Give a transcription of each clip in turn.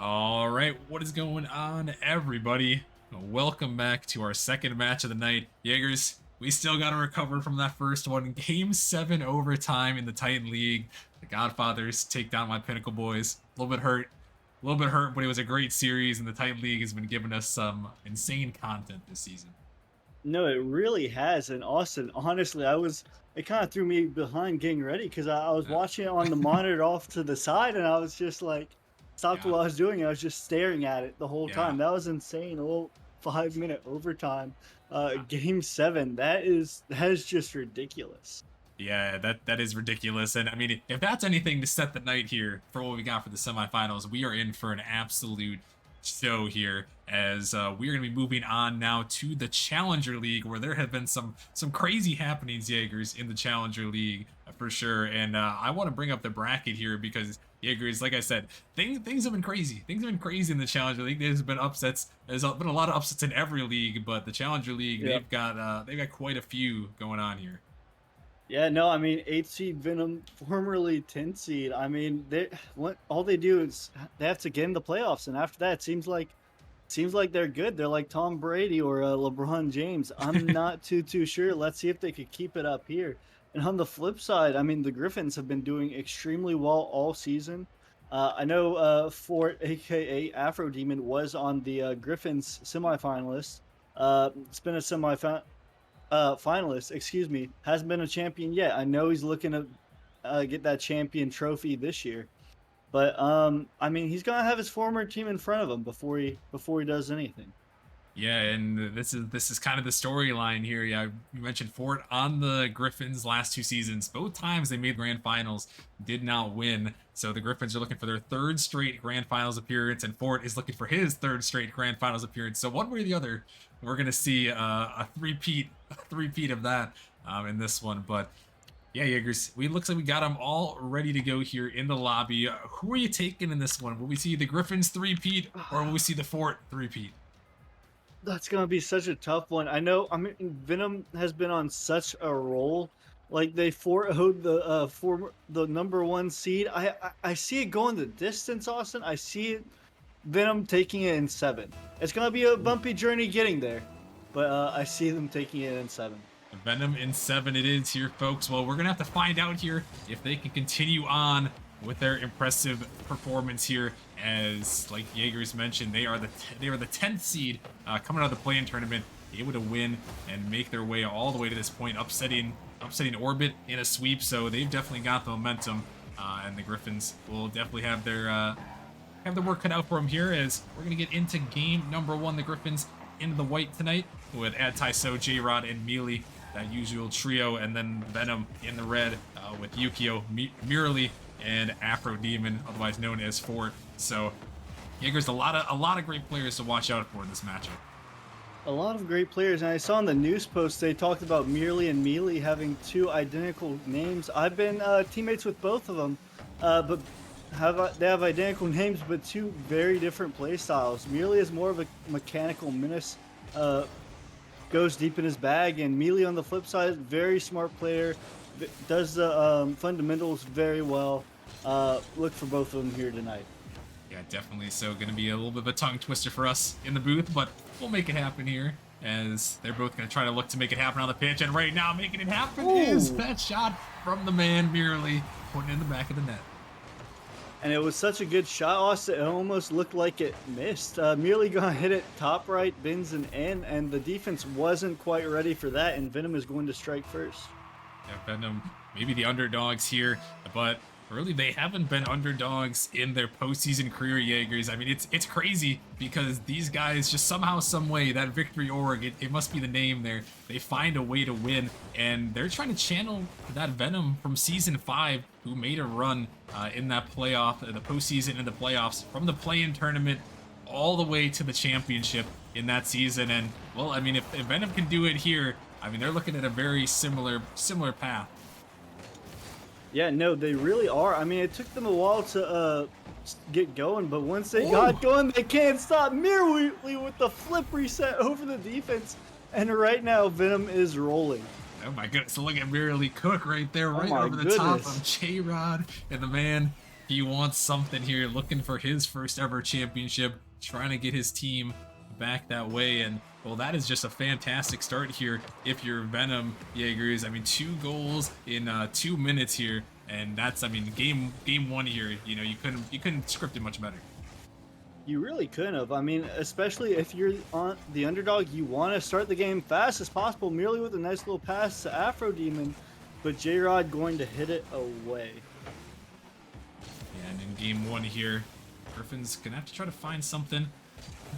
All right, what is going on, everybody? Welcome back to our second match of the night. Jaegers, we still got to recover from that first one. Game 7 overtime in the Titan League. The Godfathers take down my Pinnacle boys. A little bit hurt. But it was a great series, and the Titan League has been giving us some insane content this season. No, it really has. And Austin, honestly, it kind of threw me behind getting ready because I was Yeah. watching it on the monitor off to the side and I was just like, stopped Yeah. what I was doing. I was just staring at it the whole Yeah. time. That was insane. A little 5 minute overtime. Yeah. Game 7. That is just ridiculous. Yeah, that is ridiculous. And I mean, if that's anything to set the night here for what we got for the semifinals, we are in for an absolute show here as we are going to be moving on now to the Challenger League, where there have been some crazy happenings, Jaegers, in the Challenger League for sure. And I want to bring up the bracket here because Jaegers, like I said, things have been crazy. Things have been crazy in the Challenger League. There's been upsets. There's been a lot of upsets in every league, but the Challenger League, Yeah. they've got quite a few going on here. Yeah, no, I mean, 8 seed Venom, formerly 10 seed. I mean, all they do is they have to get in the playoffs. And after that, seems like they're good. They're like Tom Brady or LeBron James. I'm not too sure. Let's see if they could keep it up here. And on the flip side, I mean, the Griffins have been doing extremely well all season. I know Fort, aka Afro Demon, was on the Griffins semifinalist. It's been a finalist, excuse me, hasn't been a champion yet. I know he's looking to get that champion trophy this year. But I mean, he's gonna have his former team in front of him before he does anything. Yeah, and this is kind of the storyline here. Yeah, you mentioned Fort on the Griffins last two seasons. Both times they made grand finals, did not win. So the Griffins are looking for their third straight grand finals appearance, and Fort is looking for his third straight grand finals appearance. So one way or the other, we're gonna see a three-peat of that in this one. But yeah, Jaegers, we looks like we got them all ready to go here in the lobby. Who are you taking in this one? Will we see the Griffins three-peat, or will we see the Fort three-peat? That's gonna be such a tough one. I know. I mean, Venom has been on such a roll. Like they 4-0'd the number one seed. I see it going the distance, Austin. I see it, Venom taking it in 7. It's gonna be a bumpy journey getting there, but I see them taking it in 7. Venom in 7 it is here, folks. Well, we're going to have to find out here if they can continue on with their impressive performance here. As, like Jaegers mentioned, they are the 10th seed coming out of the play-in tournament, able to win and make their way all the way to this point, upsetting Orbit in a sweep. So they've definitely got the momentum, and the Griffins will definitely have the work cut out for them here. As we're going to get into game number 1, the Griffins into the white tonight with Ad Taiso, J-Rod, and Mealey, that usual trio, and then Venom in the red with Yukio, Mealey, and Afro Demon, otherwise known as Fort. So, Jaeger's a lot of great players to watch out for in this matchup. A lot of great players, and I saw in the news post they talked about Mealey and Mealey having 2 identical names. I've been teammates with both of them, but they have identical names, but 2 very different play styles. Mealey is more of a mechanical menace, goes deep in his bag, and Mealey on the flip side, very smart player, does the fundamentals very well. Look for both of them here tonight. Yeah, definitely. So, going to be a little bit of a tongue twister for us in the booth, but we'll make it happen here. As they're both going to try to look to make it happen on the pitch, and right now making it happen is that shot from the man, Mealey, putting it in the back of the net. And it was such a good shot, Austin. It almost looked like it missed. Mealey gonna hit it top right, bins and in, and the defense wasn't quite ready for that, and Venom is going to strike first. Yeah, Venom, maybe the underdogs here, but really they haven't been underdogs in their postseason career, Jaegers. I mean, it's crazy because these guys just somehow, some way, that Victory Org, it must be the name there, they find a way to win, and they're trying to channel that Venom from Season 5, who made a run in that playoff, the postseason and the playoffs, from the play-in tournament all the way to the championship in that season. And, well, I mean, if Venom can do it here, I mean, they're looking at a very similar path. Yeah, no, they really are. I mean, it took them a while to get going, but once they got going, they can't stop. Mealey with the flip reset over the defense, and right now Venom is rolling. Oh my goodness, so look at Mealey cook right there, right my over the top goodness. of J-Rod and the man. He wants something here, looking for his first ever championship, trying to get his team back that way. And well, that is just a fantastic start here if you're Venom Jaegers. I mean, 2 goals in 2 minutes here, and that's, I mean, game one here. You know, you couldn't script it much better. You really couldn't have. I mean, especially if you're on the underdog, you want to start the game fast as possible, merely with a nice little pass to Afro Demon, but J-Rod going to hit it away. Yeah, and in game one here, Griffin's gonna have to try to find something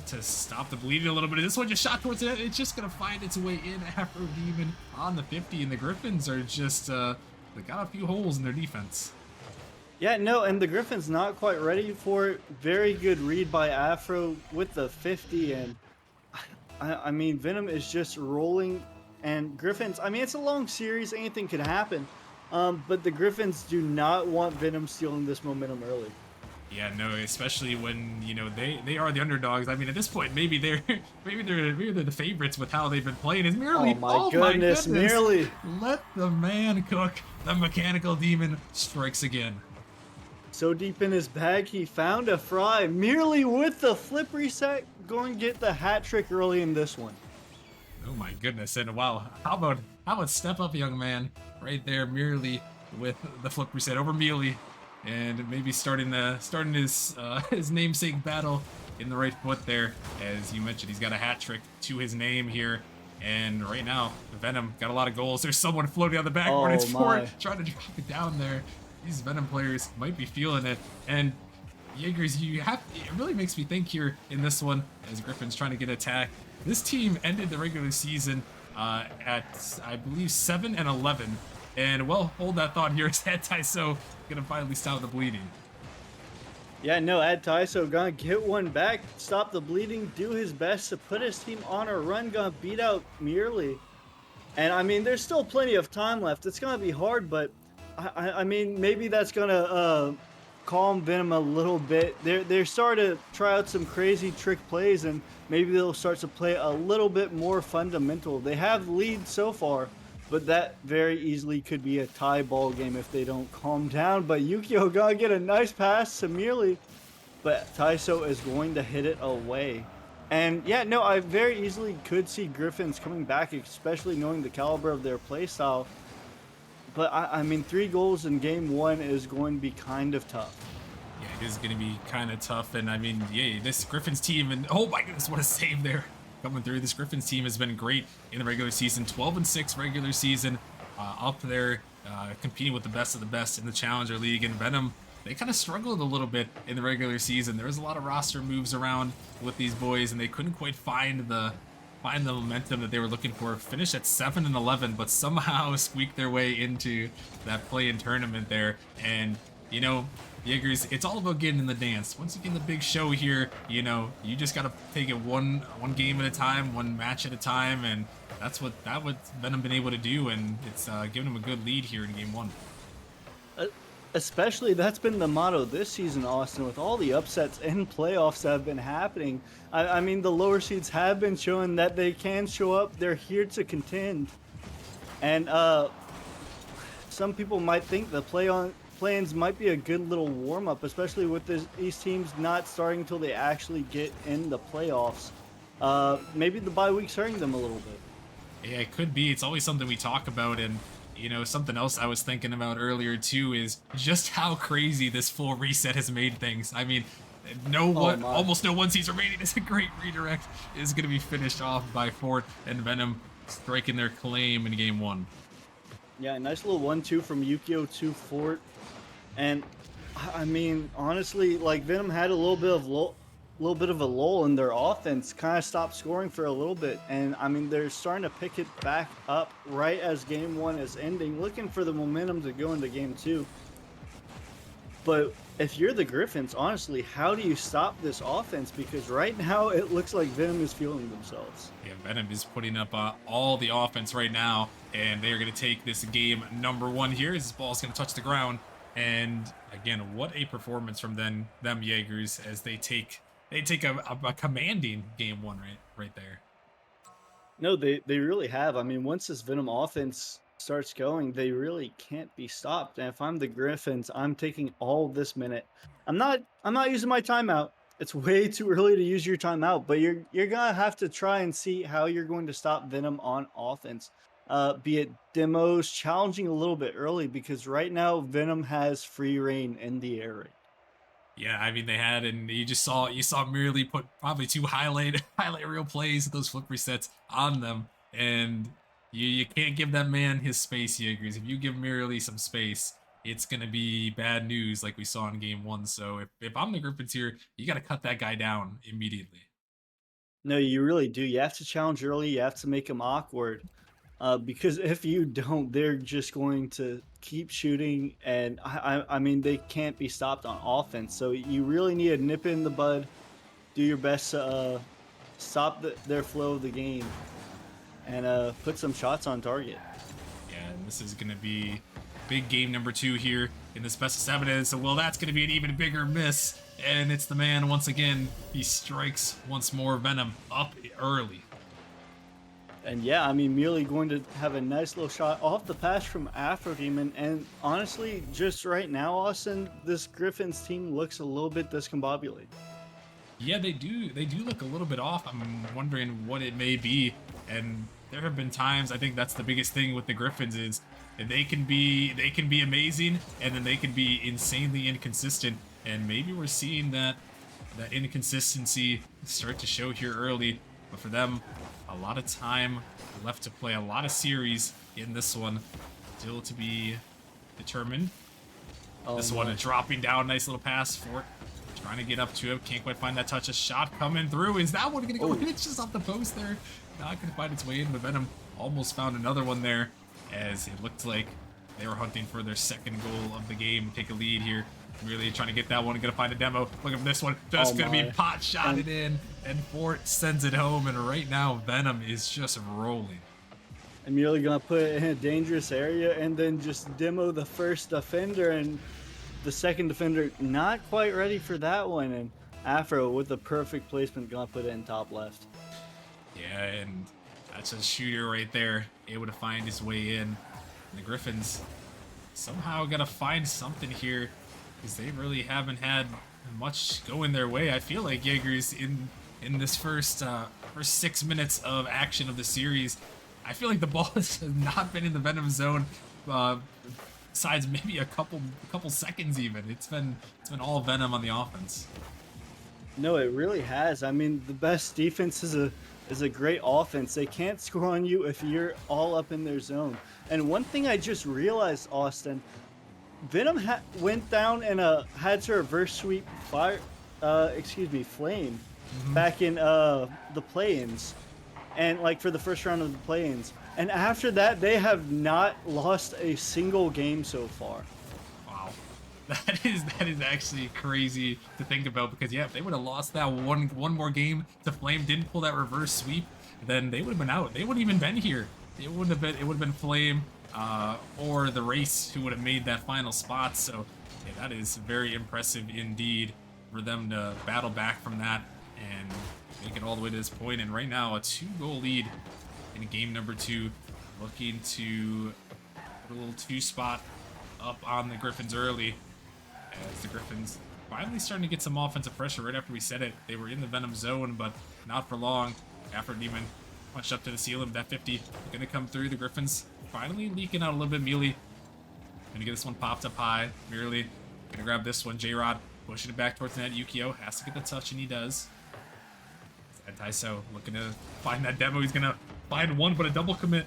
to stop the bleeding a little bit. This one just shot towards it. It's just gonna find its way in. Afro Demon on the 50, and the Griffins are just they got a few holes in their defense. Yeah, no, and the Griffin's not quite ready for it. Very good read by Afro with the 50, and I mean, Venom is just rolling, and Griffins, I mean, it's a long series, anything could happen. But the Griffins do not want Venom stealing this momentum early. Yeah, no, especially when, you know, they are the underdogs. I mean, at this point, maybe they're maybe they're the favorites with how they've been playing. Is Mealey? Oh my goodness, Mealey! Let the man cook. The mechanical demon strikes again. So deep in his bag, he found a fry. Merely with the flip reset, going to get the hat trick early in this one. Oh my goodness! And wow, how about step up, young man, right there, merely with the flip reset over Mealey, and maybe starting his his namesake battle in the right foot there. As you mentioned, he's got a hat trick to his name here. And right now, Venom got a lot of goals. There's someone floating on the backboard. Oh It's my. Ford trying to drop it down there. These Venom players might be feeling it. And Jaegers, it really makes me think here in this one as Griffin's trying to get attacked. This team ended the regular season at, I believe, 7-11. And well, hold that thought here. Is that Taiso gonna finally stop the bleeding? Yeah, no, Ad Taiso gonna get one back, stop the bleeding, do his best to put his team on a run, gonna beat out Mealey. And I mean, there's still plenty of time left. It's gonna be hard, but I mean, maybe that's gonna calm Venom a little bit. They're starting to try out some crazy trick plays, and maybe they'll start to play a little bit more fundamental. They have the lead so far, but that very easily could be a tie ball game if they don't calm down. But Yukio gonna get a nice pass to Mealey, but Taiso is going to hit it away. And yeah, no, I very easily could see Griffins coming back, especially knowing the caliber of their playstyle. But I mean, 3 goals in game one is going to be kind of tough. Yeah, it is going to be kind of tough. And I mean, yeah, this Griffins team, and oh my goodness, what a save there coming through. This Griffins team has been great in the regular season, 12-6 regular season, up there competing with the best of the best in the Challenger League. And Venom, they kind of struggled a little bit in the regular season. There was a lot of roster moves around with these boys, and they couldn't quite find the momentum that they were looking for. Finished at 7-11, but somehow squeaked their way into that play-in tournament there. And you know, Jaegers, it's all about getting in the dance. Once you get in the big show here, you know, you just gotta take it one game at a time, one match at a time, and that's what Venom been able to do, and it's giving him a good lead here in game one. Especially, that's been the motto this season, Austin, with all the upsets and playoffs that have been happening. I mean, the lower seeds have been showing that they can show up. They're here to contend. And some people might think the play-ins might be a good little warm-up, especially with these teams not starting until they actually get in the playoffs. Maybe the bye week's hurting them a little bit. Yeah, it could be. It's always something we talk about, and you know, something else I was thinking about earlier too is just how crazy this full reset has made things. I mean, almost no one sees remaining. It's a great redirect. Is going to be finished off by Fort and Venom striking their claim in game one. Yeah, nice little 1-2 from Yukio to Fort. And I mean, honestly, like Venom had a little bit of a lull in their offense, kind of stopped scoring for a little bit. And I mean, they're starting to pick it back up right as game one is ending, looking for the momentum to go into game two. But if you're the Griffins, honestly, how do you stop this offense? Because right now it looks like Venom is feeling themselves. Yeah, Venom is putting up all the offense right now, and they are going to take this game number one here. This ball's going to touch the ground. And again, what a performance from them Jaegers, as they take a commanding game one right there. No, they really have. I mean, once this Venom offense starts going, they really can't be stopped. And if I'm the Griffins, I'm taking all this minute. I'm not using my timeout. It's way too early to use your timeout, but you're gonna have to try and see how you're going to stop Venom on offense. Be it demos, challenging a little bit early because right now Venom has free reign in the air raid. Yeah, I mean they had, and you saw Mealey put probably two highlight reel plays, those flip resets on them, and you can't give that man his space, Jaegers. If you give Mealey some space, it's gonna be bad news like we saw in game one. So if I'm the Griffins here, you got to cut that guy down immediately. No, you really do. You have to challenge early. You have to make them awkward. Because if you don't, they're just going to keep shooting, and I mean they can't be stopped on offense. So you really need to nip it in the bud, do your best to stop their flow of the game, and put some shots on target. Yeah, and this is gonna be big game number two here in this best of seven. And so, well, that's gonna be an even bigger miss. And it's the man once again. He strikes once more. Venom up early. And yeah, I mean Mealy going to have a nice little shot off the pass from Afro Demon. And honestly, just right now, Austin, this Griffins team looks a little bit discombobulated. Yeah, they do. They do look a little bit off. I'm wondering what it may be. And there have been times. I think that's the biggest thing with the Griffins is they can be amazing, and then they can be insanely inconsistent. And maybe we're seeing that inconsistency start to show here early. But for them, a lot of time left to play. A lot of series in this one still to be determined. Oh This one my. dropping down, nice little pass for it. Trying to get up to him, can't quite find that touch. A shot coming through. Is that one gonna go Oh. in? It's just off the post there. Not gonna find its way in, but Venom almost found another one there as it looked like they were hunting for their second goal of the game. Take a lead here. Really trying to get that one. Gonna find a demo. Look at this one. Just Oh gonna be my. pot shotted in, and Fort sends it home. And right now, Venom is just rolling. I'm really gonna put it in a dangerous area and then just demo the first defender, and the second defender not quite ready for that one. And Afro with the perfect placement gonna put it in top left. Yeah, and that's a shooter right there, able to find his way in. And the Griffins somehow gotta find something here because they really haven't had much going their way. I feel like Jaegers in this first 6 minutes of action of the series, I feel like the ball has not been in the Venom zone. Uh, Besides maybe a couple seconds even, it's been all Venom on the offense. No, it really has. I mean, the best defense is a great offense. They can't score on you if you're all up in their zone. And one thing I just realized, Austin, Venom went down and had to reverse sweep fire, flame, Mhm. back in the play-ins, and like for the first round of the play-ins. And after that, they have not lost a single game so far. Wow. That is actually crazy to think about because yeah, if they would have lost that one more game to Flame, didn't pull that reverse sweep, then they would have been out. They wouldn't even been here. It would have been Flame or the race who would have made that final spot. So yeah, that is very impressive indeed for them to battle back from that and make it all the way to this point. And right now, a 2-goal lead in game number two, looking to put a little two spot up on the Griffins early as the Griffins finally starting to get some offensive pressure right after we said it. They were in the Venom zone, but not for long. After Demon punched up to the ceiling with that 50. Gonna come through. The Griffins finally leaking out a little bit. Mealey gonna get this one popped up high. Merely gonna grab this one. J-Rod pushing it back towards the net. Yukio has to get the touch, and he does. And Taiso looking to find that demo. He's gonna find one, but a double commit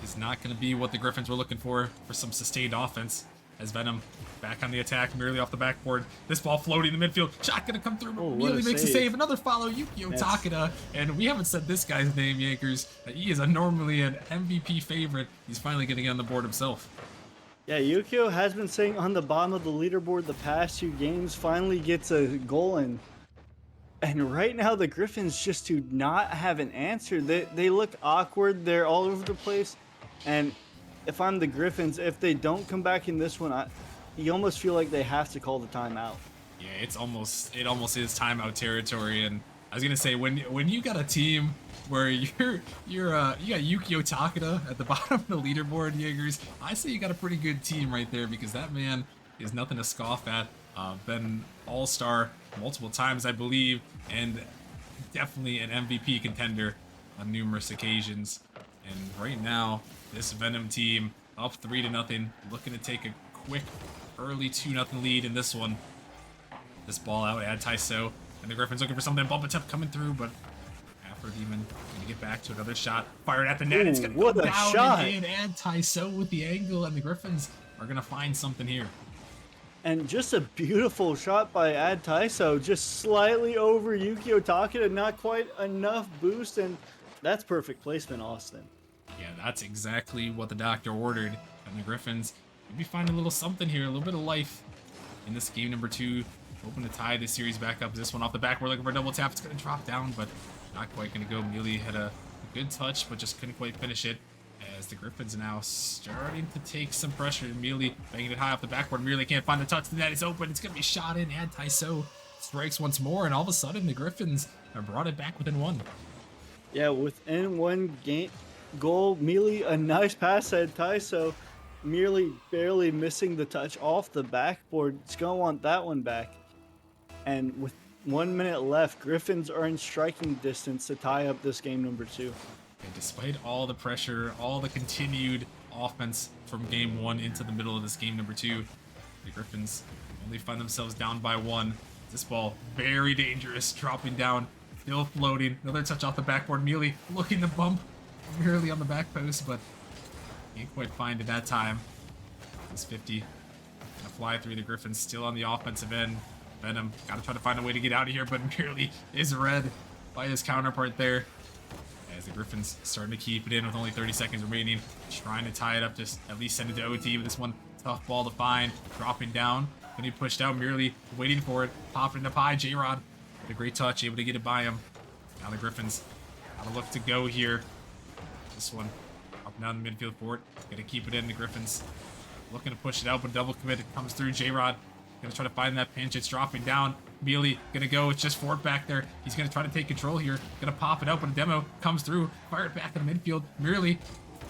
is not going to be what the Griffins were looking for some sustained offense. As Venom back on the attack, merely off the backboard. This ball floating in the midfield. Shot going to come through. Oh, what Mealey a makes a save. save. Another follow. Yukio That's- Takeda. And we haven't said this guy's name, Yankers. He is normally an MVP favorite. He's finally getting on the board himself. Yeah, Yukio has been sitting on the bottom of the leaderboard the past 2 games, finally gets a goal in. And right now, the Griffins just do not have an answer. They look awkward. They're all over the place. And if I'm the Griffins, if they don't come back in this one, you almost feel like they have to call the timeout. Yeah, it almost is timeout territory, and I was gonna say when you got a team where you got Yukio Takeda at the bottom of the leaderboard, Jaegers, I say you got a pretty good team right there because that man is nothing to scoff at. Been all-star multiple times, I believe, and definitely an MVP contender on numerous occasions. And right now, this Venom team up 3-0, looking to take a quick early 2-0 lead in this one. This ball out at Taiso, and the Gryphons looking for something. Bump attempt coming through, but Afro Demon gonna get back to another shot. Fired at the net. Ooh, It's gonna go what a down shot. and add Taiso with the angle, and the Gryphons are gonna find something here. And just a beautiful shot by Ad Taiso, just slightly over Yukio Takeda, not quite enough boost, and that's perfect placement, Austin. Yeah, that's exactly what the doctor ordered, and the Gryphons maybe find a little something here, a little bit of life in this game number 2. Hoping to tie this series back up. This one off the back, we're looking for a double tap. It's going to drop down, but not quite going to go. Mealey had a good touch, but just couldn't quite finish it. As the Gryphons now starting to take some pressure. Mealey banging it high off the backboard. Mealey can't find the touch. The net is open. It's going to be shot in. And Taiso strikes once more, and all of a sudden the Gryphons have brought it back within one. Yeah, within one game goal, Mealey, a nice pass at Taiso, merely barely missing the touch off the backboard. It's going to want that one back. And with 1 minute left, Gryphons are in striking distance to tie up this game number 2. And despite all the pressure, all the continued offense from game 1 into the middle of this game number 2, the Gryphons only find themselves down by 1. This ball, very dangerous, dropping down, still floating. Another touch off the backboard. Mealey looking to bump merely on the back post, but can't quite find it that time. This 50 gonna fly through. The Gryphons still on the offensive end. Venom gotta try to find a way to get out of here, but merely is read by his counterpart there. As the Gryphons starting to keep it in with only 30 seconds remaining, trying to tie it up, just at least send it to OT. But this one, tough ball to find, dropping down. Then he pushed out, merely waiting for it, popping into pie. J-Rod with a great touch, able to get it by him. Now the Gryphons gotta look to go here. This one up and down the midfield for it, gonna keep it in. The Gryphons looking to push it out, but double commit. It comes through. J-Rod gonna try to find that pinch. It's dropping down. Mealey gonna go. It's just Fort back there. He's gonna try to take control here. Gonna pop it out, but a demo comes through. Fire it back in the midfield. Merely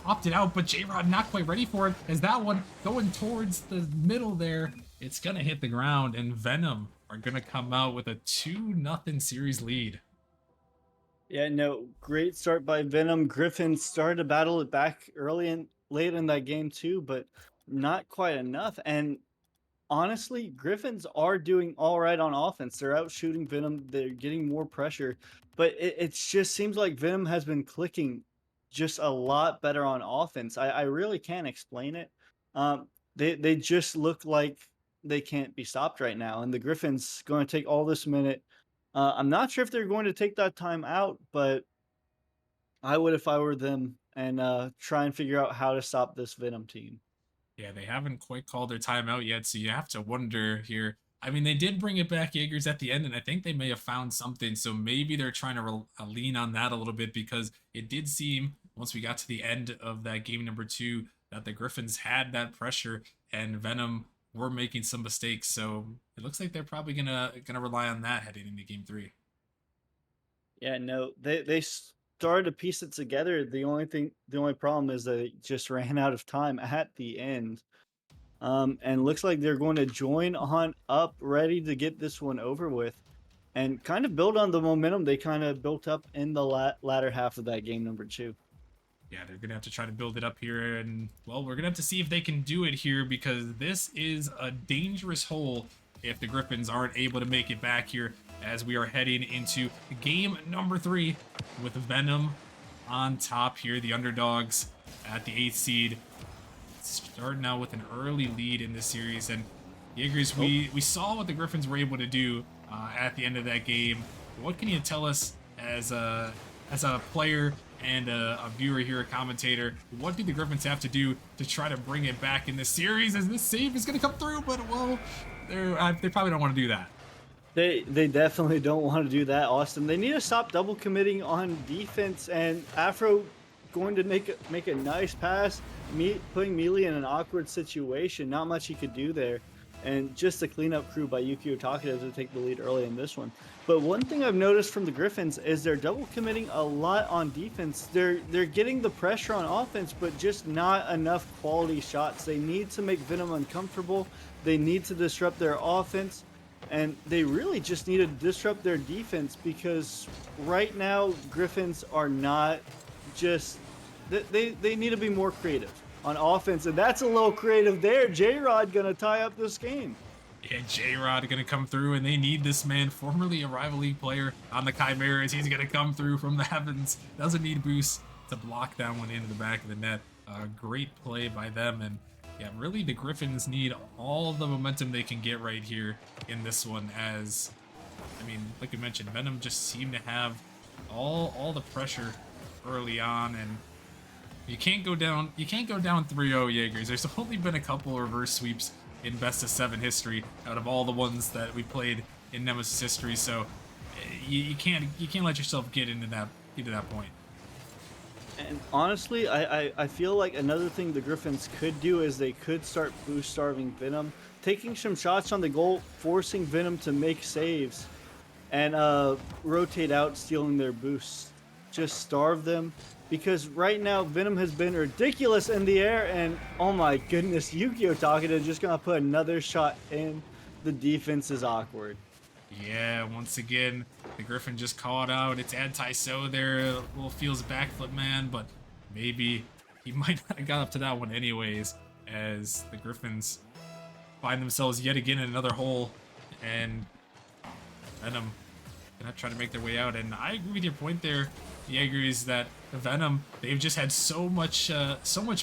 popped it out, but J-Rod not quite ready for it. As that one going towards the middle there, it's gonna hit the ground, and Venom are gonna come out with a 2-0 series lead. Yeah, no, great start by Venom. Griffin started to battle it back early and late in that game too, but not quite enough. And honestly, Griffins are doing all right on offense. They're out shooting Venom. They're getting more pressure, but it just seems like Venom has been clicking just a lot better on offense. I really can't explain it. They just look like they can't be stopped right now, and the Griffins going to take all this minute. I'm not sure if they're going to take that time out, but I would if I were them, and try and figure out how to stop this Venom team. Yeah, they haven't quite called their timeout yet, so you have to wonder here. I mean, they did bring it back, Jaegers, at the end, and I think they may have found something, so maybe they're trying to lean on that a little bit, because it did seem, once we got to the end of that game number 2, that the Gryphons had that pressure, and Venom were making some mistakes, so it looks like they're probably gonna rely on that heading into game 3. Yeah, no, they started to piece it together. The only problem is that it just ran out of time at the end. And looks like they're going to join on up, ready to get this one over with, and kind of build on the momentum they kind of built up in the latter half of that game number 2. Yeah, they're gonna have to try to build it up here, and well, we're gonna have to see if they can do it here, because this is a dangerous hole if the Gryphons aren't able to make it back here, as we are heading into game number 3 with Venom on top here, the underdogs at the 8th seed, starting out with an early lead in this series. And Jaegers, we saw what the Gryphons were able to do at the end of that game. What can you tell us as a player and a viewer here, a commentator? What do the Gryphons have to do to try to bring it back in this series, as this save is going to come through? But well, they probably don't want to do that. They definitely don't want to do that, Austin. They need to stop double committing on defense, and Afro going to make a nice pass, putting Mealey in an awkward situation. Not much he could do there. and just a cleanup crew by Yukio Takeda to take the lead early in this one. But one thing I've noticed from the Gryphons is they're double committing a lot on defense. They're getting the pressure on offense, but just not enough quality shots. They need to make Venom uncomfortable. They need to disrupt their offense, and they really just need to disrupt their defense because right now Gryphons are not just they need to be more creative on offense, and that's a little creative there. J-Rod gonna tie up this game. Yeah, J-Rod gonna come through, and they need this man, formerly a rival league player on the Chimeras. He's gonna come through from the heavens. Doesn't need boost to block that one into the back of the net. Great play by them, and yeah, really the Gryphons need all the momentum they can get right here in this one. As I mean, like we mentioned, Venom just seemed to have all the pressure early on, and you can't go down 3-0 Jaegers. There's only been a couple reverse sweeps in best of 7 history out of all the ones that we played in Nemesis history, so you can't let yourself get into that point. And honestly, I feel like another thing the Gryphons could do is they could start boost starving Venom, taking some shots on the goal, forcing Venom to make saves, and rotate out, stealing their boosts. Just starve them, because right now Venom has been ridiculous in the air, and oh my goodness, Yukio Takeda just gonna put another shot in. The defense is awkward. Yeah, once again, the Griffin just called out. It's anti-so there. Little feels backflip man, but maybe he might not have got up to that one anyways, as the Griffins find themselves yet again in another hole, and Venom gonna try to make their way out. And I agree with your point there, Jaegers, that the Venom, they've just had so much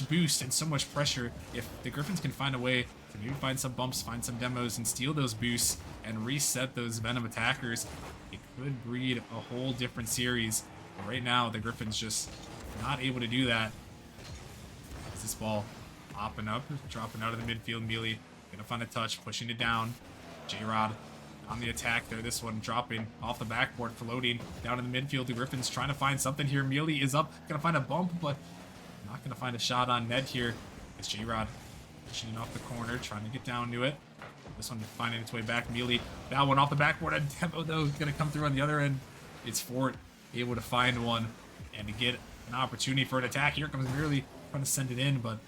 boost and so much pressure. If the Griffins can find a way to maybe find some bumps, find some demos, and steal those boosts and reset those Venom attackers, it could breed a whole different series. But right now, the Griffins just not able to do that. As this ball popping up, dropping out of the midfield, Mealey gonna find a touch, pushing it down. J-Rod on the attack there. This one dropping off the backboard, floating down in the midfield. The Griffins trying to find something here. Mealey is up, gonna find a bump, but not gonna find a shot on net here. It's J-Rod pushing off the corner, trying to get down to it. This one finding its way back. Mealey, that one off the backboard. A demo though gonna come through on the other end. It's Fort able to find one and to get an opportunity for an attack. Here comes Mealey trying to send it in, but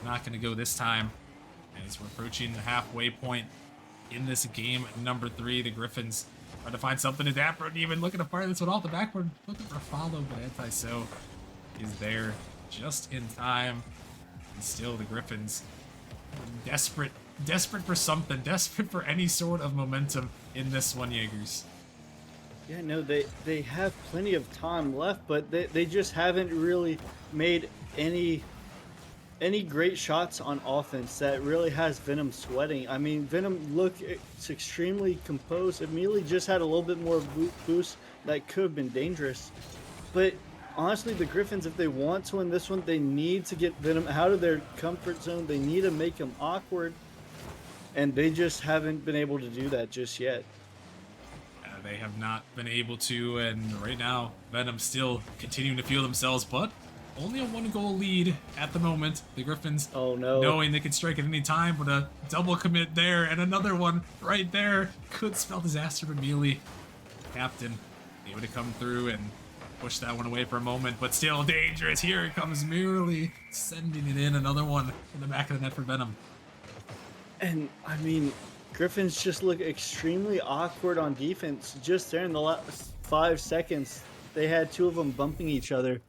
not gonna go this time. As we're approaching the halfway point in this game number 3, the Griffins trying to find something. Adapter even looking to fire this one off the backboard, looking for a follow, but anti-so is there just in time. And still the Griffins desperate for something, desperate for any sort of momentum in this one, Jaegers. Yeah, no, they have plenty of time left, but they just haven't really made any great shots on offense that really has Venom sweating. I mean, Venom looked extremely composed. If Mealey just had a little bit more boost, that could have been dangerous. But honestly, the Griffins, if they want to win this one, they need to get Venom out of their comfort zone. They need to make him awkward, and they just haven't been able to do that just yet. They have not been able to, and right now, Venom still continuing to feel themselves, but only a 1-goal lead at the moment. The Griffins, oh no, knowing they could strike at any time, but a double commit there and another one right there could spell disaster for Mealey. Captain able to come through and push that one away for a moment, but still dangerous. Here it comes Mealey, sending it in. Another one in the back of the net for Venom. And I mean, Griffins just look extremely awkward on defense. Just there in the last 5 seconds, they had 2 of them bumping each other.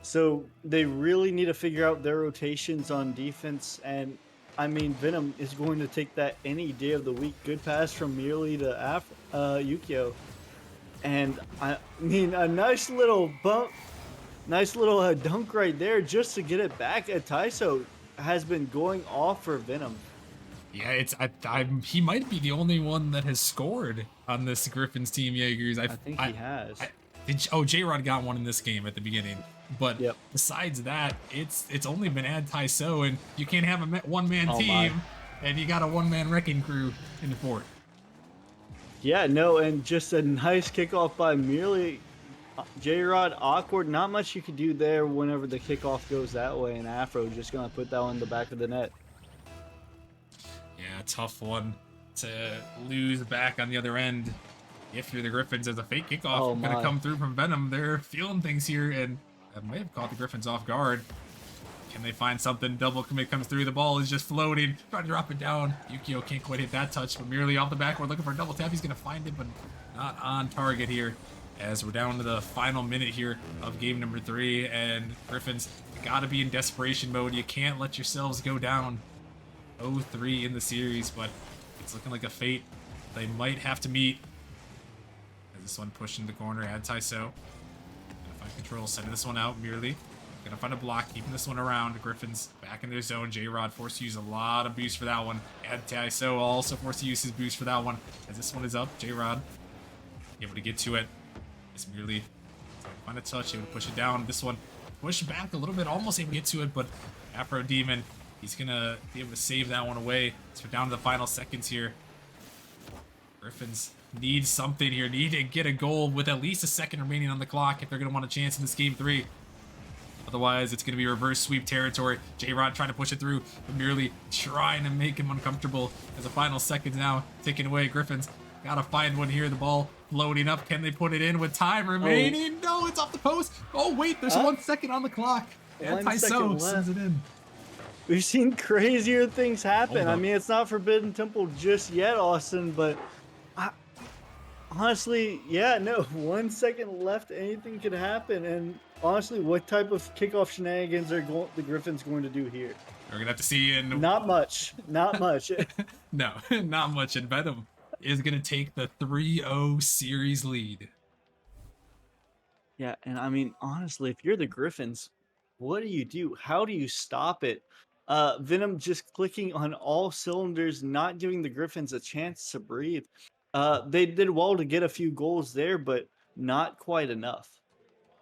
So they really need to figure out their rotations on defense. And I mean, Venom is going to take that any day of the week. Good pass from Mealey to Yukio. And I mean, a nice little bump, nice little dunk right there just to get it back. Taiso has been going off for Venom. Yeah, he might be the only one that has scored on this Griffins team, Jaegers. I think he has. J-Rod got one in this game at the beginning. But yep. Besides that, it's only been anti-so, and you can't have a one-man team, and you got a one-man wrecking crew in the fort. Yeah, no, and just a nice kickoff by Mealey. J-Rod, awkward. Not much you could do there whenever the kickoff goes that way, and Afro just going to put that one in the back of the net. Yeah, Yeah, tough one to lose back on the other end. If you're the Gryphons, as a fake kickoff Oh going to my. come through from Venom, they're feeling things here, and that may have caught the Gryphons off guard. Can they find something? Double commit comes through. The ball is just floating. Trying to drop it down. Yukio can't quite hit that touch, but Mealey off the backboard looking for a double tap. He's going to find it, but not on target here. As we're down to the final minute here of game number 3, and Gryphons got to be in desperation mode. You can't let yourselves go down 0-3 in the series, but it's looking like a fate they might have to meet. As this one pushed in the corner, anti-so. Gonna find control, sending this one out, Mealey. Gonna find a block, keeping this one around. Gryphons back in their zone. J-Rod forced to use a lot of boost for that one. Anti-so also forced to use his boost for that one. As this one is up, J-Rod able to get to it. It's Mealey find a touch, able to push it down. This one push back a little bit, almost able to get to it, but Afro Demon, he's gonna be able to save that one away. So we're down to the final seconds here. Gryphons need something here, need to get a goal with at least a second remaining on the clock if they're gonna want a chance in this game 3. Otherwise, it's going to be reverse sweep territory. J-Rod trying to push it through, but merely trying to make him uncomfortable as the final seconds now ticking away. Gryphons got to find one here. The ball floating up. Can they put it in with time remaining? Oh. No, it's off the post. Oh, wait, there's 1 second on the clock. Anti-so sends it in. We've seen crazier things happen. I mean, it's not Forbidden Temple just yet, Austin, but honestly, yeah, no, 1 second left, anything could happen. And honestly, what type of kickoff shenanigans are the Gryphons going to do here? We're going to have to see in... Not much. Not much. No, not much. And Venom is going to take the 3-0 series lead. Yeah, and I mean, honestly, if you're the Gryphons, what do you do? How do you stop it? Venom just clicking on all cylinders, not giving the Gryphons a chance to breathe. They did well to get a few goals there, but not quite enough.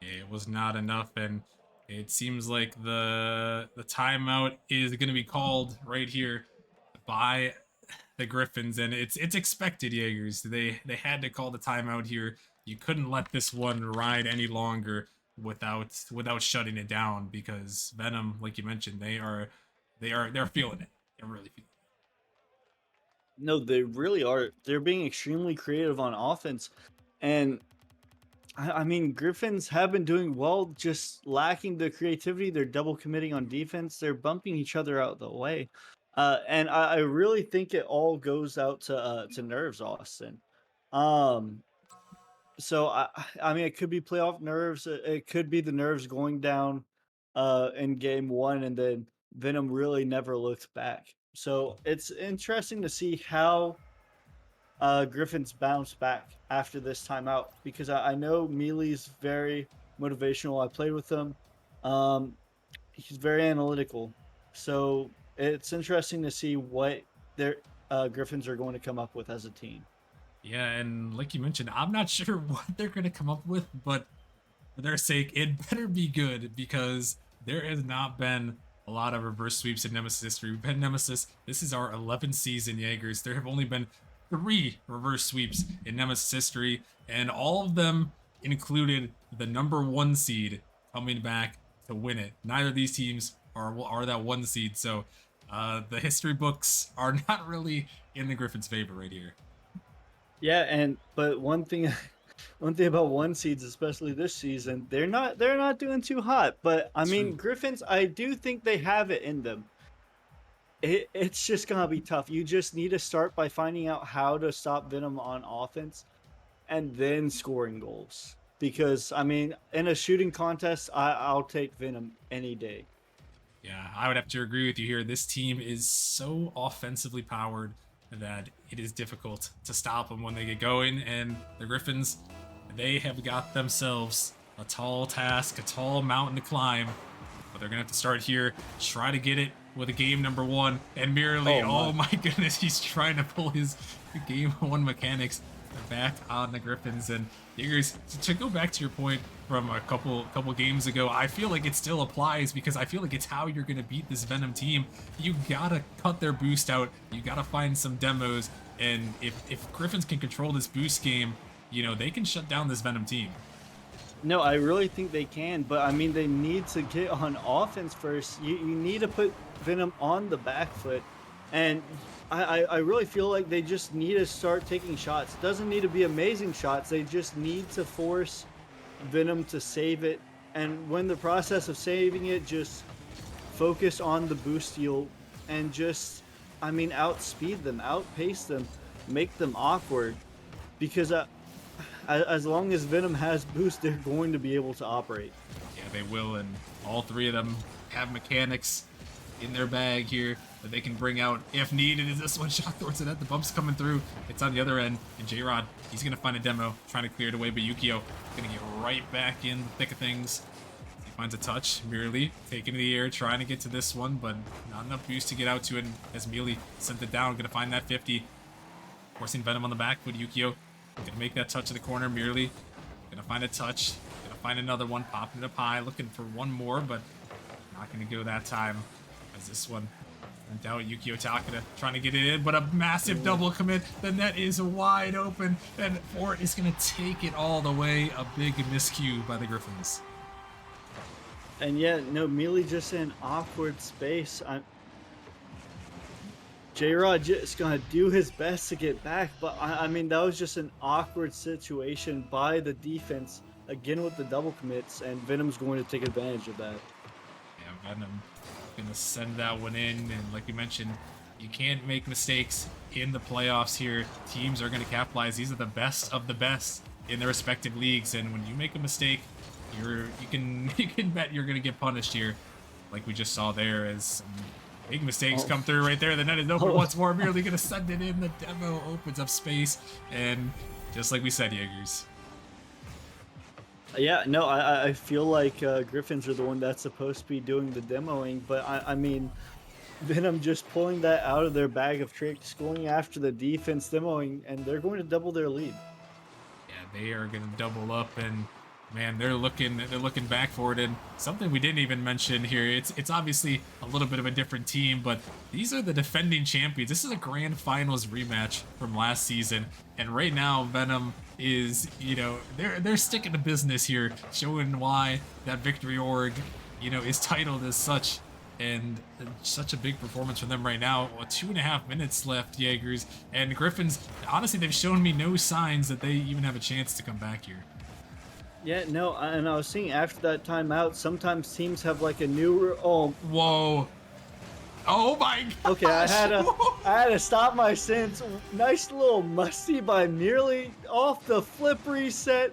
It was not enough, and it seems like the timeout is going to be called right here by the Gryphons, and it's expected, Jaegers. They had to call the timeout here. You couldn't let this one ride any longer without shutting it down, because Venom, like you mentioned, they're feeling it. They're really feeling it. No, they really are. They're being extremely creative on offense, and I mean, Gryphons have been doing well, just lacking the creativity. They're double committing on defense. They're bumping each other out the way. And I really think it all goes out to nerves, Austin. So I mean, it could be playoff nerves. It could be the nerves going down in game 1, and then Venom really never looked back. So it's interesting to see how Gryphons bounce back after this timeout, because I know Mealey's very motivational. I played with him. He's very analytical. So it's interesting to see what their Gryphons are going to come up with as a team. Yeah, and like you mentioned, I'm not sure what they're going to come up with, but for their sake, it better be good, because there has not been a lot of reverse sweeps in Nemesis history. We've been Nemesis. This is our 11th season, Jaegers. There have only been 3 reverse sweeps in Nemesis history, and all of them included the #1 seed coming back to win it. Neither of these teams are that 1 seed, so the history books are not really in the Gryphons' favor right here. Yeah, but one thing about 1 seeds, especially this season, they're not doing too hot. But I mean, Gryphons, I do think they have it in them. It's just gonna be tough. You just need to start by finding out how to stop Venom on offense, and then scoring goals. Because I mean, in a shooting contest, I'll take Venom any day. Yeah, I would have to agree with you here. This team is so offensively powered that it is difficult to stop them when they get going, and the Gryphons, they have got themselves a tall task, a tall mountain to climb, but they're gonna have to start here, try to get it with a game #1, and Mealey, oh my goodness, he's trying to pull his game 1 mechanics back on the Gryphons. And Jaegers, to go back to your point from a couple games ago, I feel like it still applies, because I feel like it's how you're gonna beat this Venom team. You gotta cut their boost out, you gotta find some demos, and if Gryphons can control this boost game, you know, they can shut down this Venom team. No, I really think they can, but I mean, they need to get on offense first. You need to put Venom on the back foot, And I really feel like they just need to start taking shots. Doesn't need to be amazing shots. They just need to force Venom to save it. And when the process of saving it, just focus on the boost steal and just, I mean, outspeed them, outpace them, make them awkward. Because as long as Venom has boost, they're going to be able to operate. Yeah, they will, and all three of them have mechanics in their bag here that they can bring out if needed. Is this one shot towards the net? The bump's coming through. It's on the other end, and J-Rod, he's gonna find a demo, trying to clear it away, but Yukio gonna get right back in the thick of things. He finds a touch, Mealey taking the air, trying to get to this one, but not enough boost to get out to it, as Mealey sent it down, gonna find that 50. Forcing Venom on the back foot, Yukio gonna make that touch to the corner, Mealey gonna find a touch, gonna find another one, popping it up high, looking for one more, but not gonna go that time. As this one went out, Yukio Takeda trying to get it in, but a massive double commit. The net is wide open, and Fort is gonna take it all the way. A big miscue by the Gryphons. And yet, no, Mealey just in awkward space. J-Rod just gonna do his best to get back, but I mean, that was just an awkward situation by the defense, again with the double commits, and Venom's going to take advantage of that. Yeah, Venom gonna send that one in, and like we mentioned, you can't make mistakes in the playoffs here. Teams are gonna capitalize. These are the best of the best in their respective leagues, and when you make a mistake, you can bet you're gonna get punished here, like we just saw there as some big mistakes come through right there. The net is open once more. Merely gonna send it in. The demo opens up space, and just like we said, Jaegers. Yeah, no, I feel like Gryphons are the one that's supposed to be doing the demoing, but I mean, Venom just pulling that out of their bag of tricks, going after the defense demoing, and they're going to double their lead. Yeah, they are gonna double up, and man, they're looking back for it. And something we didn't even mention here, it's obviously a little bit of a different team, but these are the defending champions. This is a grand finals rematch from last season, and right now Venom is, you know, they're sticking to business here, showing why that victory org, you know, is titled as such. And such a big performance from them right now. 2.5 minutes left, Jaegers. And Gryphons, honestly, they've shown me no signs that they even have a chance to come back here. Yeah, no, and I was seeing after that timeout, sometimes teams have like a new. Oh, whoa! Oh my god! Okay, I had to stop my sense. Nice little musty by Mealey off the flip reset,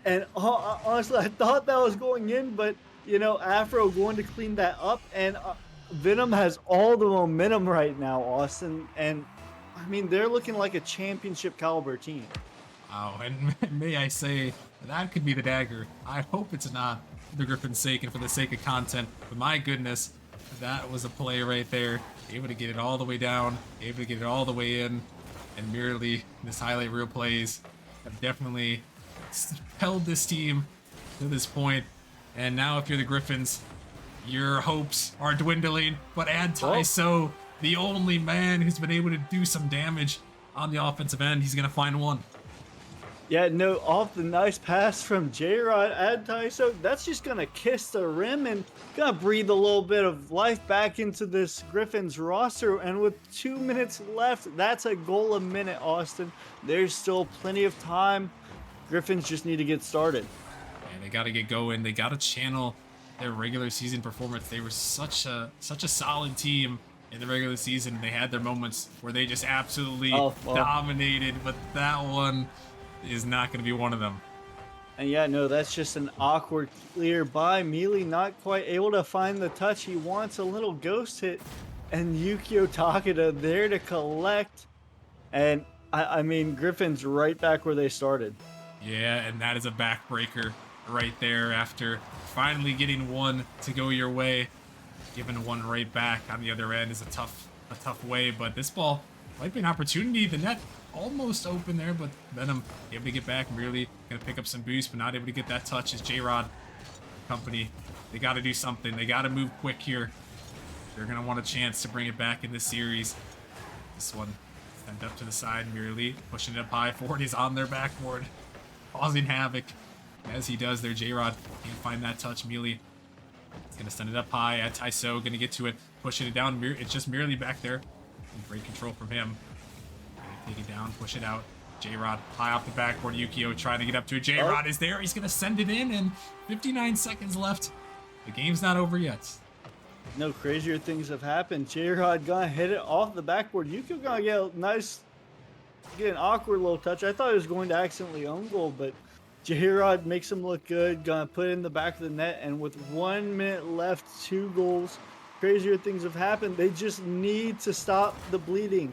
and honestly, I thought that was going in, but you know, Afro going to clean that up, and Venom has all the momentum right now, Austin, and I mean they're looking like a championship caliber team. Wow, and may I say, that could be the dagger. I hope it's not, for the Gryphon's sake and for the sake of content, but my goodness, that was a play right there. Able to get it all the way down, able to get it all the way in, and merely this highlight reel plays have definitely held this team to this point. And now if you're the Gryphons, your hopes are dwindling, but Taiso, the only man who's been able to do some damage on the offensive end, he's gonna find one. Yeah, no, off the nice pass from J-Rod, Taiso, that's just gonna kiss the rim and gonna breathe a little bit of life back into this Gryphons roster. And with 2 minutes left, that's a goal a minute, Austin. There's still plenty of time. Gryphons just need to get started. And they gotta get going. They gotta channel their regular season performance. They were such a solid team in the regular season. They had their moments where they just absolutely dominated, but that one is not going to be one of them. And yeah, no, that's just an awkward clear by Mealey, not quite able to find the touch he wants. A little ghost hit, and Yukio Takeda there to collect. And I mean, Gryphons right back where they started. Yeah, and that is a backbreaker right there after finally getting one to go your way. Giving one right back on the other end is a tough way, but this ball might be an opportunity. The net almost open there, but Venom able to get back. Really gonna pick up some boost, but not able to get that touch. Is J-Rod company. They got to do something. They got to move quick here. They're gonna want a chance to bring it back in this series. This one sent up to the side, Mealey pushing it up high. Ford is on their backboard, causing havoc as he does there. J-Rod can't find that touch. Mealey is gonna send it up high. Taiso gonna get to it, pushing it down. It's just Mealey back there. Great control from him. Take it down, push it out. J-Rod high off the backboard. Yukio trying to get up to it. Oh, J-Rod is there. He's going to send it in, and 59 seconds left. The game's not over yet. no, crazier things have happened. J-Rod gonna hit it off the backboard. Yukio gonna get a nice, get an awkward little touch. I thought he was going to accidentally own goal, but J-Rod makes him look good. Gonna put it in the back of the net, and with 1 minute left, 2 goals. Crazier things have happened. They just need to stop the bleeding.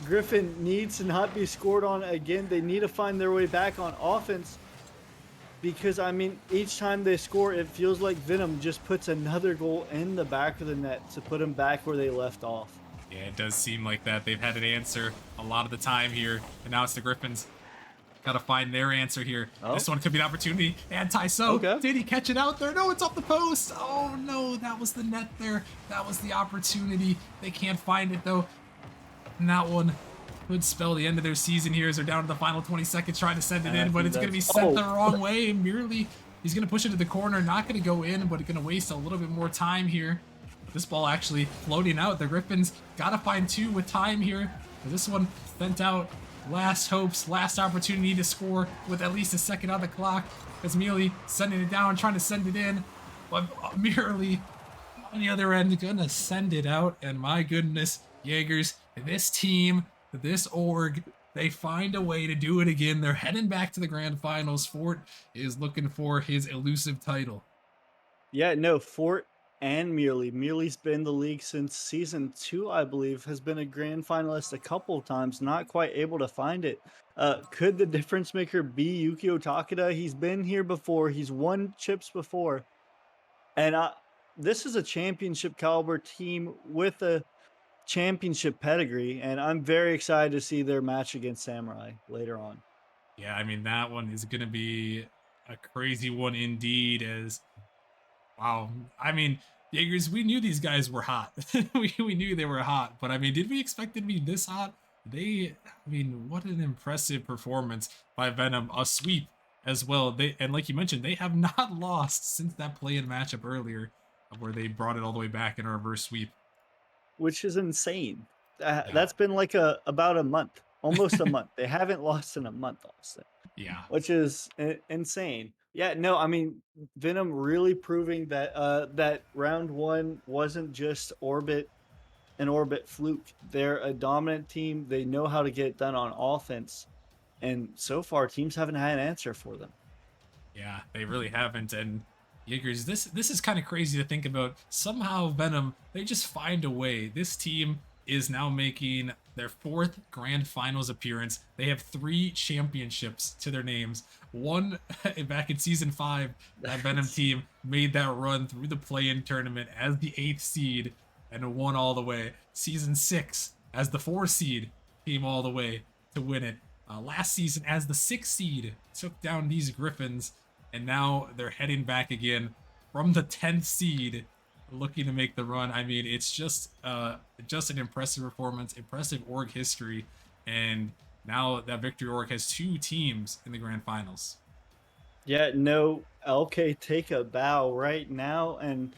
Griffin needs to not be scored on again. They need to find their way back on offense because, I mean, each time they score, it feels like Venom just puts another goal in the back of the net to put them back where they left off. Yeah, it does seem like that. They've had an answer a lot of the time here, and now it's the Gryphons. Got to find their answer here. Oh. This one could be an opportunity. And Taiso, Okay. did he catch it out there? No, it's off the post. Oh, no, that was the net there. That was the opportunity. They can't find it, though. And that one could spell the end of their season here as they're down to the final 20 seconds trying to send it in, but it's going to be sent the wrong way. Mealey, he's going to push it to the corner, not going to go in, but going to waste a little bit more time here. This ball actually floating out. The Gryphons got to find 2 with time here. This one sent out. Last hopes, last opportunity to score with at least a second on the clock. As Mealey sending it down, trying to send it in. But Mealey on the other end, gonna send it out. And my goodness, Jaegers, this team, this org, they find a way to do it again. They're heading back to the grand finals. Fort is looking for his elusive title. Yeah, no, Fort and Mealey. Mealey's been in the league since season 2, I believe, has been a grand finalist a couple of times, not quite able to find it. Could the difference maker be Yukio Takeda? He's been here before, he's won chips before. And this is a championship caliber team with a championship pedigree, and I'm very excited to see their match against Samurai later on. Yeah, I mean, that one is going to be a crazy one indeed. As wow, I mean, Jaegers, we knew these guys were hot. we knew they were hot, but I mean, did we expect it to be this hot? I mean, what an impressive performance by Venom. A sweep as well. And like you mentioned, they have not lost since that play-in matchup earlier, where they brought it all the way back in a reverse sweep. Which is insane. Yeah. That's been like about a month, almost a month. They haven't lost in a month, Austin. Yeah. Which is insane. Yeah, no, I mean, Venom really proving that that round 1 wasn't just an orbit fluke. They're a dominant team. They know how to get it done on offense. And so far teams haven't had an answer for them. Yeah, they really haven't. And Jaegers, this is kind of crazy to think about. Somehow Venom, they just find a way. This team is now making their 4th grand finals appearance. They have 3 championships to their names. One back in season 5, that Venom team made that run through the play-in tournament as the 8th seed and won all the way. Season 6 as the 4th seed came all the way to win it. Last season as the 6th seed took down these Gryphons, and now they're heading back again from the 10th seed, looking to make the run. I mean, it's just an impressive performance, impressive org history, and now that Victory Org has 2 teams in the grand finals. Yeah, no, LK, take a bow right now and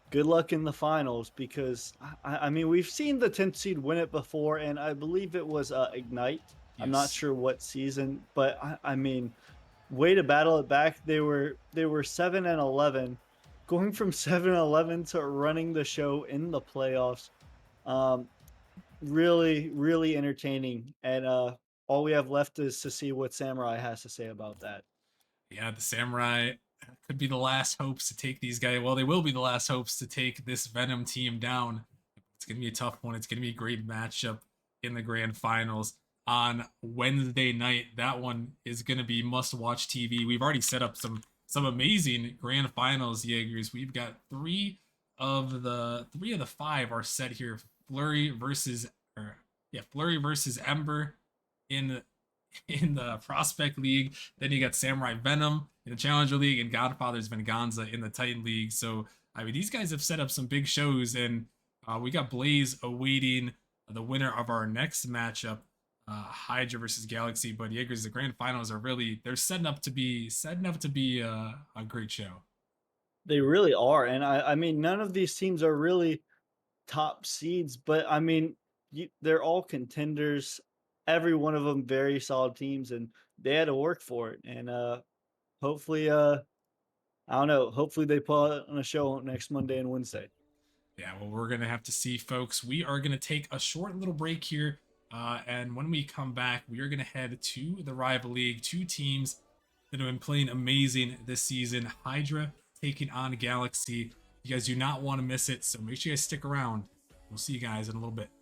good luck in the finals because I mean we've seen the 10th seed win it before, and I believe it was Ignite. Yes. I'm not sure what season, but I mean, way to battle it back. They were 7-11, going from 7-11 to running the show in the playoffs. Really, really entertaining, and all we have left is to see what Samurai has to say about that. Yeah, the Samurai could be the last hopes to take these guys. Well, they will be the last hopes to take this Venom team down. It's going to be a tough one. It's going to be a great matchup in the grand finals on Wednesday night. That one is going to be must-watch TV. We've already set up some amazing grand finals, Jaegers. We've got 3 of the 5 are set here. Flurry versus Ember in the Prospect League. Then you got Samurai Venom in the Challenger League and Godfather's Venganza in the Titan League. So, I mean, these guys have set up some big shows, and we got Blaze awaiting the winner of our next matchup, Hydra versus Galaxy. But Jaegers, the grand finals are really, they're setting up to be a great show. They really are, and I mean, none of these teams are really top seeds, but I mean, they're all contenders. Every one of them very solid teams, and they had to work for it. And hopefully, I don't know. Hopefully, they put on a show next Monday and Wednesday. Yeah, well, we're going to have to see, folks. We are going to take a short little break here. And when we come back, we are going to head to the Rival League. Two teams that have been playing amazing this season. Hydra taking on Galaxy. You guys do not want to miss it, so make sure you guys stick around. We'll see you guys in a little bit.